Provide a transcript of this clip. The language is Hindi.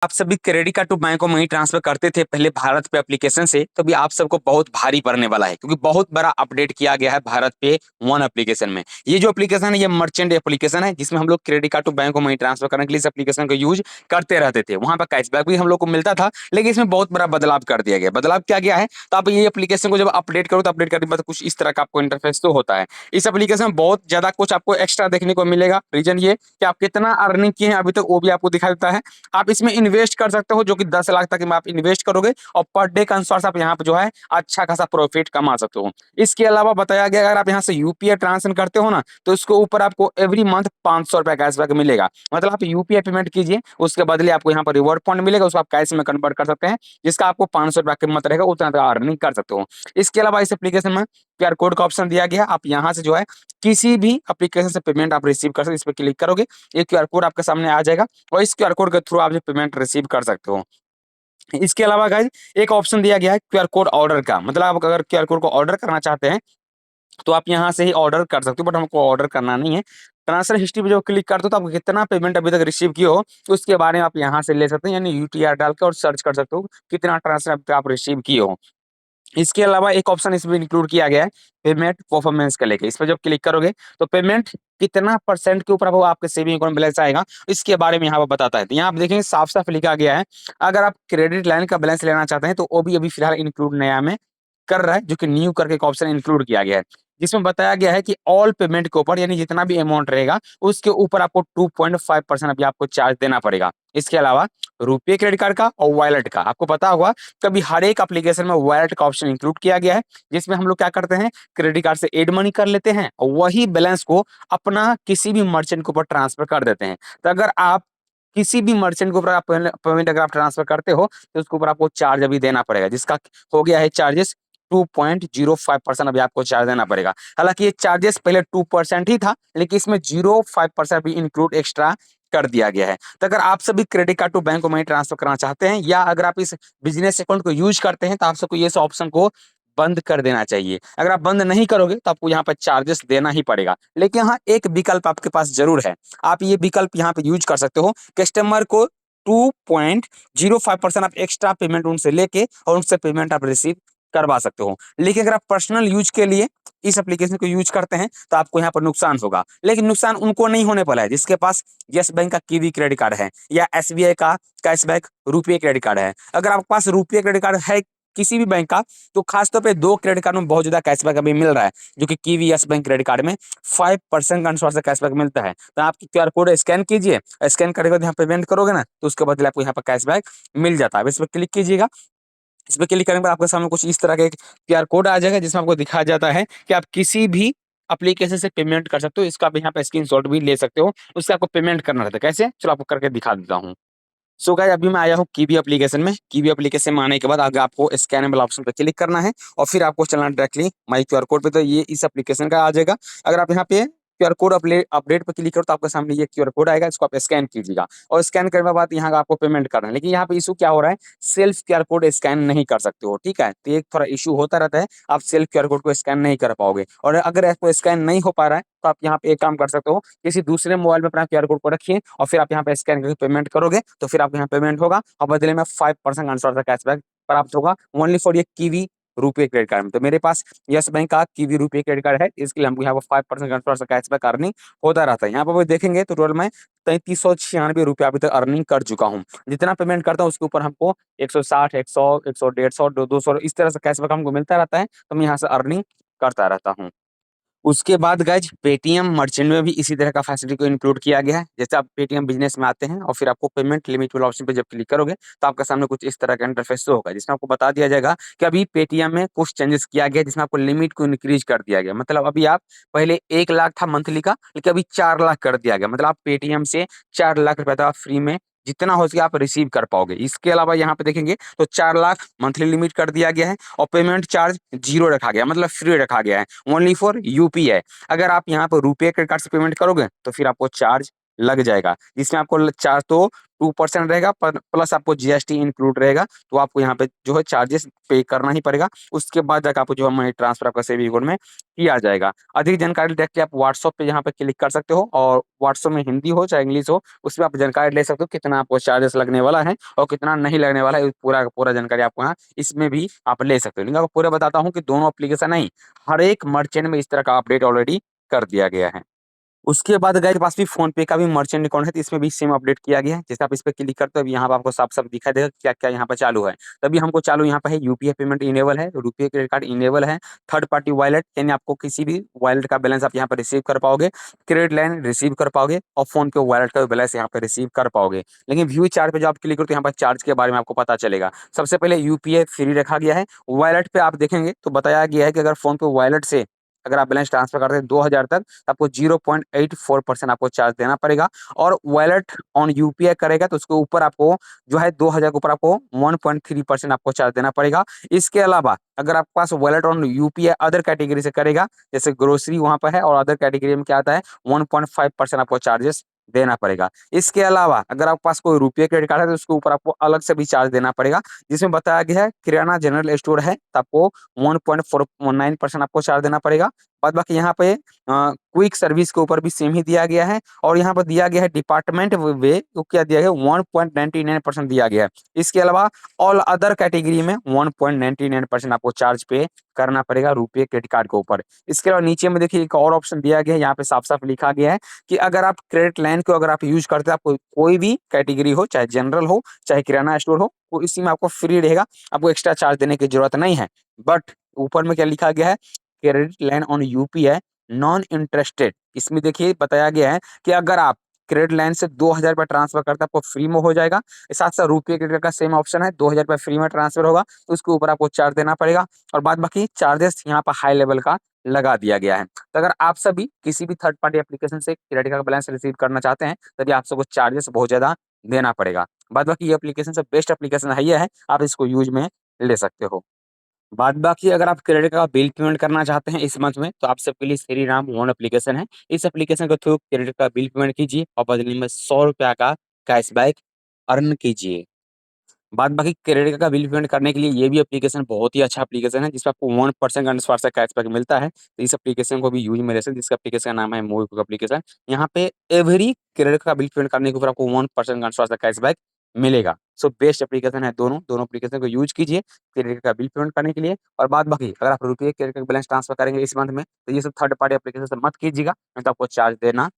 आप सभी क्रेडिट कार्ड टू बैंक को मनी ट्रांसफर करते थे पहले भारत पे एप्लीकेशन से, तो भी आप सबको बहुत भारी पड़ने वाला है क्योंकि बहुत बड़ा अपडेट किया गया है भारत पे वन एप्लीकेशन में। ये जो एप्लीकेशन है ये मर्चेंट एप्लीकेशन है जिसमें हम लोग क्रेडिट कार्ड टू बैंक को मनी ट्रांसफर करने के लिए इस एप्लीकेशन को यूज करते रहते थे। वहां पर कैशबैक भी हम लोग को मिलता था, लेकिन इसमें बहुत बड़ा बदलाव कर दिया गया। बदलाव क्या गया है, तो आप ये एप्लीकेशन को जब अपडेट करो तो अपडेट करने के बाद कुछ इस तरह का आपको इंटरफेस तो होता है। इस एप्लीकेशन में बहुत ज्यादा कुछ आपको एक्स्ट्रा देखने को मिलेगा। रीजन ये कि आप कितना अर्निंग किए हैं अभी तक वो भी आपको दिखा देता है। आप इसमें इन्वेस्ट कर सकते हो जो कि 10 लाख तक में आप इन्वेस्ट करोगे और पर डे के अनुसार से आप यहाँ पे जो है अच्छा खासा प्रॉफिट कमा सकते हो। इसके अलावा बताया गया अगर आप यहाँ से यूपीआई ट्रांजेक्शन करते हो ना तो इसके ऊपर आपको एवरी मंथ 500 रुपया कैशबैक मिलेगा। मतलब आप यूपीआई पेमेंट कीजिए, उसके बदले आपको यहाँ पर रिवॉर्ड पॉइंट मिलेगा, उसको आप कैश में कन्वर्ट कर सकते हैं, जिसका आपको 500 रुपया कीमत रहेगा, उतना अर्निंग कर सकते हो। इसके अलावा इस एप्लीकेशन में क्यूआर कोड का ऑप्शन दिया गया। आप यहाँ से जो है किसी भी एप्लीकेशन से पेमेंट आप रिसीव कर सकते, इस पर क्लिक करोगे ये क्यूआर कोड आपके सामने आ जाएगा और इस क्यूआर कोड के थ्रू आप जो पेमेंट रिसीव कर सकते हो। इसके अलावा गाइज एक ऑप्शन दिया गया है क्यूआर कोड ऑर्डर का। मतलब आप अगर क्यूआर कोड को ऑर्डर करना चाहते हैं तो आप यहाँ से ही ऑर्डर कर सकते हो, बट हमको ऑर्डर करना नहीं है। ट्रांसफर हिस्ट्री पे जो क्लिक करते हो तो आपको कितना पेमेंट अभी तक रिसीव किए हो उसके बारे में आप यहाँ से ले सकते हैं, यानी यूटीआर डाल के और सर्च कर सकते हो कितना ट्रांसफर अभी तक आप रिसीव किए हो। इसके अलावा एक ऑप्शन इसमें इंक्लूड किया गया है पेमेंट परफॉर्मेंस का लेके। इस पर जब क्लिक करोगे तो पेमेंट कितना परसेंट के ऊपर वो आपके सेविंग अकाउंट बैलेंस आएगा इसके बारे में यहाँ पर बताता है। तो यहाँ आप देखेंगे साफ साफ लिखा गया है अगर आप क्रेडिट लाइन का बैलेंस लेना चाहते हैं तो वो भी अभी फिलहाल इंक्लूड नया में कर रहा है, जो कि न्यू करके एक ऑप्शन इंक्लूड किया गया है जिसमें बताया गया है कि ऑल पेमेंट के ऊपर यानी जितना भी अमाउंट रहेगा उसके ऊपर आपको 2.5% अभी आपको चार्ज देना पड़ेगा। इसके अलावा रुपये क्रेडिट कार्ड का और वॉलेट का आपको पता होगा कभी हर एक एप्लीकेशन में वॉलेट का ऑप्शन इंक्लूड किया गया है, जिसमें हम लोग क्या करते हैं क्रेडिट कार्ड से एड मनी कर लेते हैं और वही बैलेंस को अपना किसी भी मर्चेंट के ऊपर ट्रांसफर कर देते हैं। तो अगर आप किसी भी मर्चेंट के ऊपर आप पेमेंट अगर आप ट्रांसफर करते हो तो उसके ऊपर आपको चार्ज अभी देना पड़ेगा, जिसका हो गया है चार्जेस 2.05% अभी आपको चार्ज देना पड़ेगा। हालांकि ये चार्जेस पहले 2% ही था, लेकिन इसमें 0.5% भी इंक्लूड एक्स्ट्रा कर दिया गया है। तो अगर आप सभी क्रेडिट कार्ड टू बैंक को मनी ट्रांसफर करना चाहते हैं या अगर आप इस बिजनेस अकाउंट को यूज करते हैं तो आप सबको ये ऑप्शन को बंद कर देना चाहिए। अगर आप बंद नहीं करोगे तो आपको यहाँ पर चार्जेस देना ही पड़ेगा, लेकिन हाँ एक विकल्प आपके पास जरूर है। आप ये विकल्प यहाँ पे यूज कर सकते हो, कस्टमर को 2.05% आप एक्स्ट्रा पेमेंट उनसे लेके और उनसे पेमेंट आप रिसीव करवा सकते हो। लेकिन अगर आप पर्सनल यूज के लिए इस एप्लीकेशन को यूज करते हैं तो आपको यहाँ पर नुकसान होगा, लेकिन नुकसान उनको नहीं होने वाला है जिसके पास यस बैंक का कीवी क्रेडिट कार्ड है या एसबीआई का कैशबैक रुपये क्रेडिट कार्ड है। अगर आपके पास रुपये क्रेडिट कार्ड है किसी भी बैंक का तो खासतौर पे दो क्रेडिट कार्ड में बहुत ज्यादा कैशबैक अभी मिल रहा है, जो कि kiwi yes bank credit card में 5% का अनुसार से कैशबैक मिलता है। तो आप क्यूआर कोड स्कैन कीजिए, स्कैन करके यहाँ पेमेंट करोगे ना तो उसके बदले आपको यहाँ पर कैशबैक मिल जाता है। इस पर क्लिक कीजिएगा, इस पर क्लिक करने पर आपके सामने कुछ इस तरह का एक क्यूआर कोड आ जाएगा जिसमें आपको दिखाया जाता है कि आप किसी भी एप्लीकेशन से पेमेंट कर सकते हो। इसका आप यहाँ पे स्क्रीनशॉट भी ले सकते हो, उससे आपको पेमेंट करना रहता है। कैसे, चलो आपको करके दिखा देता हूँ। सो गाइस अभी मैं आया हूँ कीवी एप्लीकेशन में। कीवी एप्लीकेशन में आने के बाद आगे आपको स्कैनेबल ऑप्शन पे क्लिक करना है और फिर आपको चलना डायरेक्टली माई क्यूआर कोड पे। तो ये इस एप्लीकेशन का आ जाएगा। अगर आप यहाँ पे क्यूआर कोड अपडेट पे क्लिक करो तो आपके सामने ये क्यूआर कोड आएगा, इसको आप स्कैन कीजिएगा और स्कैन करने के बाद यहाँ आपको पेमेंट करना है। लेकिन यहाँ पे इशू क्या हो रहा है, सेल्फ क्यूआर कोड स्कैन नहीं कर सकते हो, ठीक है। तो एक थोड़ा इशू होता रहता है, आप सेल्फ क्यूआर कोड को स्कैन नहीं कर पाओगे। और अगर आपको स्कैन नहीं हो पा रहा है तो आप यहाँ पे एक काम कर सकते हो, किसी दूसरे मोबाइल में अपना क्यूआर कोड को रखिए और फिर आप यहाँ पे स्कैन करके पेमेंट करोगे तो फिर आपको यहाँ पेमेंट होगा और बदले में 5% आंसर का कैशबैक प्राप्त होगा ओनली फॉर ये कीवी रुपये क्रेडिट कार्ड में। तो मेरे पास यस बैंक का कीवी रुपये क्रेडिट कार्ड है, इसके लिए हमको यहाँ पर 5% आंसर का कैशबैक अर्निंग होता रहता है। यहाँ पर देखेंगे तो टोटल मैं 3396 रुपया अभी तक अर्निंग कर चुका हूँ। जितना पेमेंट करता हूँ उसके ऊपर हमको 160, 100, 100, 150, 200 इस तरह से कैशबैक हमको मिलता रहता है। तो मैं यहाँ से अर्निंग करता रहता हूँ। उसके बाद गाइज पेटीएम मर्चेंट में भी इसी तरह का फैसिलिटी को इंक्लूड किया गया है। जैसे आप पेटीएम बिजनेस में आते हैं और फिर आपको पेमेंट लिमिट वाला ऑप्शन पे जब क्लिक करोगे तो आपके सामने कुछ इस तरह का इंटरफेस होगा जिसमें आपको बता दिया जाएगा कि अभी पेटीएम में कुछ चेंजेस किया गया जिसमें आपको लिमिट को इंक्रीज कर दिया गया। मतलब अभी आप पहले 1 लाख था मंथली का, लेकिन अभी 4 लाख कर दिया गया। मतलब आप पेटीएम से 4 लाख रुपए तक फ्री में जितना हो सके आप रिसीव कर पाओगे। इसके अलावा यहाँ पे देखेंगे तो 4 लाख मंथली लिमिट कर दिया गया है और पेमेंट चार्ज 0 रखा गया, मतलब फ्री रखा गया है ओनली फॉर यूपीआई। अगर आप यहाँ पर रुपये क्रेडिट कार्ड से पेमेंट करोगे तो फिर आपको चार्ज लग जाएगा। इसमें आपको चार्ज तो 2% रहेगा, पर प्लस आपको जीएसटी इंक्लूड रहेगा, तो आपको यहाँ पे जो है चार्जेस पे करना ही पड़ेगा। उसके बाद जाकर आपको जो है मनी ट्रांसफर आपका सेविंग अकाउंट में किया जाएगा। अधिक जानकारी देख के आप व्हाट्सएप पे यहाँ पे क्लिक कर सकते हो, और व्हाट्सएप में हिंदी हो चाहे इंग्लिश हो, उसमें आप जानकारी ले सकते हो कितना आपको चार्जेस लगने वाला है और कितना नहीं लगने वाला है। पूरा का पूरा जानकारी आपको यहाँ इसमें भी आप ले सकते हो। लेकिन आपको पूरा बताता हूँ कि दोनों एप्लीकेशन नहीं, हर एक मर्चेंट में इस तरह का अपडेट ऑलरेडी कर दिया गया है। उसके बाद गाइस के पास भी फ़ोन पे का भी मर्चेंट अकाउंट है, तो इसमें भी सेम अपडेट किया गया है। जैसे आप इस पे क्लिक करते हो, अभी यहाँ पे आपको साफ-साफ दिखाई देगा क्या-क्या यहाँ पे चालू है। तभी हमको चालू यहाँ पे है यूपीआई पेमेंट इनेबल है, रुपे क्रेडिट कार्ड इनेबल है, थर्ड पार्टी वॉलेट यानी आपको किसी भी वॉलेट का बैलेंस आप यहाँ पे रिसीव कर पाओगे, क्रेडिट लाइन रिसीव कर पाओगे और फ़ोन पे वॉलेट का बैलेंस यहाँ पे रिसीव कर पाओगे। लेकिन व्यू चार्ट पे जब आप क्लिक करो तो यहाँ पर चार्ज के बारे में आपको पता चलेगा। सबसे पहले यूपीआई फ्री रखा गया है, वॉलेट पे आप देखेंगे तो बताया गया है कि अगर फ़ोन पे वॉलेट से अगर आप बैलेंस ट्रांसफर करते हैं 2000 तक, तो आपको 0.84% आपको चार्ज देना पड़ेगा, और वॉलेट ऑन यूपीआई करेगा तो उसके ऊपर आपको जो है 2000 के ऊपर आपको 1.3% आपको चार्ज देना पड़ेगा। इसके अलावा अगर आपके पास wallet on UPI other category से करेगा, जैसे ग्रोसरी वहाँ पे है और अदर कैटेगरी में क्या आता है 1.5% आपको चार्जेस देना पड़ेगा। इसके अलावा अगर आपके पास कोई रुपए क्रेडिट कार्ड है तो उसके ऊपर आपको अलग से भी चार्ज देना पड़ेगा, जिसमें बताया गया है किराना जनरल स्टोर है तो आपको 1.49% आपको चार्ज देना पड़ेगा। बाद बाकी यहाँ पे क्विक सर्विस के ऊपर भी सेम ही दिया गया है, और यहाँ पर दिया गया है डिपार्टमेंट वे तो क्या दिया गया है 1.99% दिया गया है। इसके अलावा ऑल अदर कैटेगरी में 1.99% आपको चार्ज पे करना पड़ेगा रुपए क्रेडिट कार्ड के ऊपर। इसके अलावा नीचे में देखिए एक और ऑप्शन दिया गया है, यहाँ पे साफ-साफ लिखा गया है कि अगर आप क्रेडिट लाइन को अगर आप यूज़ करते हैं, आप कोई भी कैटेगरी हो, चाहे जनरल हो, चाहे किराना स्टोर हो, तो इसी में आपको फ्री रहेगा, आपको एक्स्ट्रा चार्ज देने की ज़रूरत नहीं है। बट ऊपर में क्या लिखा गया है, credit line on UPI non interested, इसमें देखिए बताया गया है कि अगर आप क्रेडिट लाइन से 2000 रुपए ट्रांसफर करते हैं, आपको फ्री में हो जाएगा। साथ-साथ रुपए क्रेडिट का सेम ऑप्शन है, 2000 रुपए फ्री में ट्रांसफर होगा, तो उसके ऊपर आपको चार्ज देना पड़ेगा, और बाद बाकी चार्जेस यहाँ पर हाई लेवल का लगा दिया गया है। तो अगर आप सभी किसी भी थर्ड पार्टी एप्लीकेशन से क्रेडिट कार्ड बैलेंस रिसीव करना चाहते हैं, तभी आप सबको चार्जेस बहुत ज़्यादा देना पड़ेगा। बाद बाकी ये एप्लीकेशन से बेस्ट एप्लीकेशन है, ये है, आप इसको यूज़ में ले सकते हो। बाद बाकी अगर आप क्रेडिट का बिल पेमेंट करना चाहते हैं इस मंथ में, तो आप सबके लिए श्रीराम वन एप्लीकेशन है। इस एप्लीकेशन के थ्रू क्रेडिट का बिल पेमेंट कीजिए और बदले में ₹100 का कैशबैक अर्न कीजिए। बाद बाकी क्रेडिट का बिल पेमेंट करने के लिए ये भी एप्लीकेशन बहुत ही अच्छा एप्लीकेशन है, जिसपे आपको 1% का अनुस्वार से कैशबैक मिलता है। तो इस एप्लीकेशन को भी यूज़ में ले सकते हैं, जिसका एप्लीकेशन का नाम है मोबीक्विक एप्लीकेशन। यहाँ पे एवरी क्रेडिट का बिल पेमेंट करने के ऊपर आपको 1% का अनुस्वार से कैशबैक मिलेगा। सो बेस्ट एप्लीकेशन है दोनों, दोनों एप्लीकेशन को यूज़ कीजिए क्रेडिट का बिल पेमेंट करने के लिए। और बाद बाकी अगर आप रुपये क्रेडिट का बैलेंस ट्रांसफर करेंगे इस मंथ में, तो ये सब थर्ड पार्टी एप्लीकेशन से मत कीजिएगा, नहीं तो आपको चार्ज देना